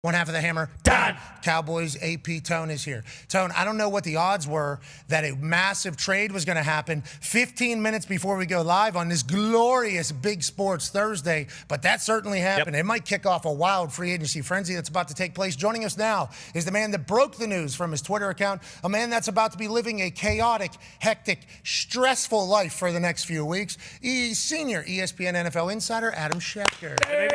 One half of the hammer, done. Cowboys AP Tone is here. Tone, I don't know what the odds were that a massive trade was going to happen 15 minutes before we go live on this glorious Big Sports Thursday, but that certainly happened. It might kick off a wild free agency frenzy that's about to take place. Joining us now is the man that broke the news from his Twitter account, a man that's about to be living a chaotic, hectic, stressful life for the next few weeks. He's senior ESPN NFL insider Adam Schefter. Hey,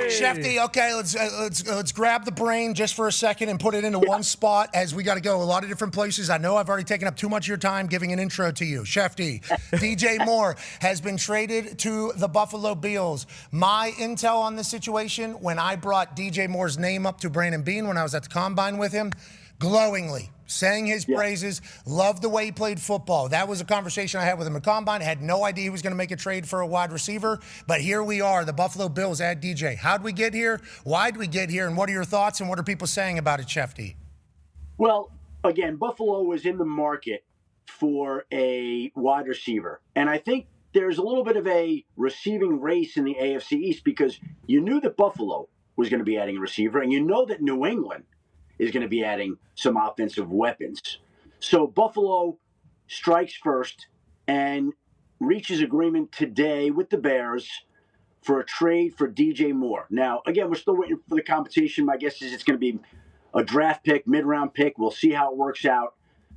Shefty, okay, let's grab the brain just for a second and put it into one spot, as we got to go a lot of different places. I know I've already taken up too much of your time giving an intro to you. Shefty, DJ Moore has been traded to the Buffalo Bills. My intel on this situation, when I brought DJ Moore's name up to Brandon Beane when I was at the Combine with him, glowingly sang his praises, loved the way he played football. That was a conversation I had with him at Combine. I had no idea he was going to make a trade for a wide receiver, but here we are. The Buffalo Bills add DJ. How'd we get here? Why'd we get here? And what are your thoughts, and what are people saying about it, Shefty? Well, again, Buffalo was in the market for a wide receiver, and I think there's a little bit of a receiving race in the AFC East because you knew that Buffalo was going to be adding a receiver, and you know that New England is going to be adding some offensive weapons. So Buffalo strikes first and reaches agreement today with the Bears for a trade for DJ Moore. Now, again, we're still waiting for the compensation. My guess is it's going to be a draft pick, mid-round pick. We'll see how it works out.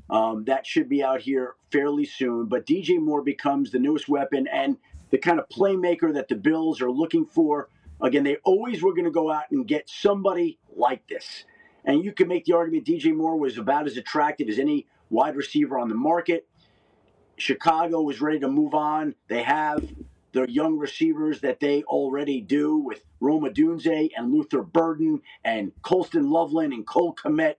That should be out here fairly soon. But DJ Moore becomes the newest weapon and the kind of playmaker that the Bills are looking for. Again, they always were going to go out and get somebody like this. And you can make the argument DJ Moore was about as attractive as any wide receiver on the market. Chicago was ready to move on. They have the young receivers that they already do with Rome Odunze and Luther Burden and Colston Loveland and Cole Kmet.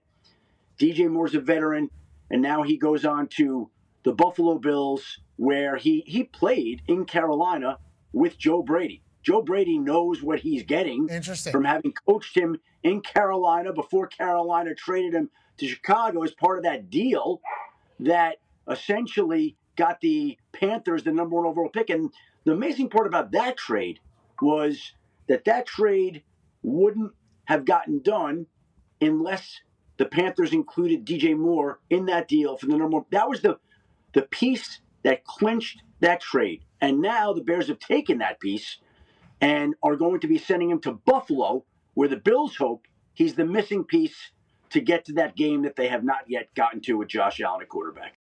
DJ Moore's a veteran, and now he goes on to the Buffalo Bills, where he played in Carolina with Joe Brady. Joe Brady knows what he's getting from having coached him in Carolina before Carolina traded him to Chicago as part of that deal that essentially got the Panthers the number one overall pick. And the amazing part about that trade was that trade wouldn't have gotten done unless the Panthers included DJ Moore in that deal for the number one. That was the piece that clinched that trade. And now the Bears have taken that piece and are going to be sending him to Buffalo, where the Bills hope he's the missing piece to get to that game that they have not yet gotten to with Josh Allen at quarterback.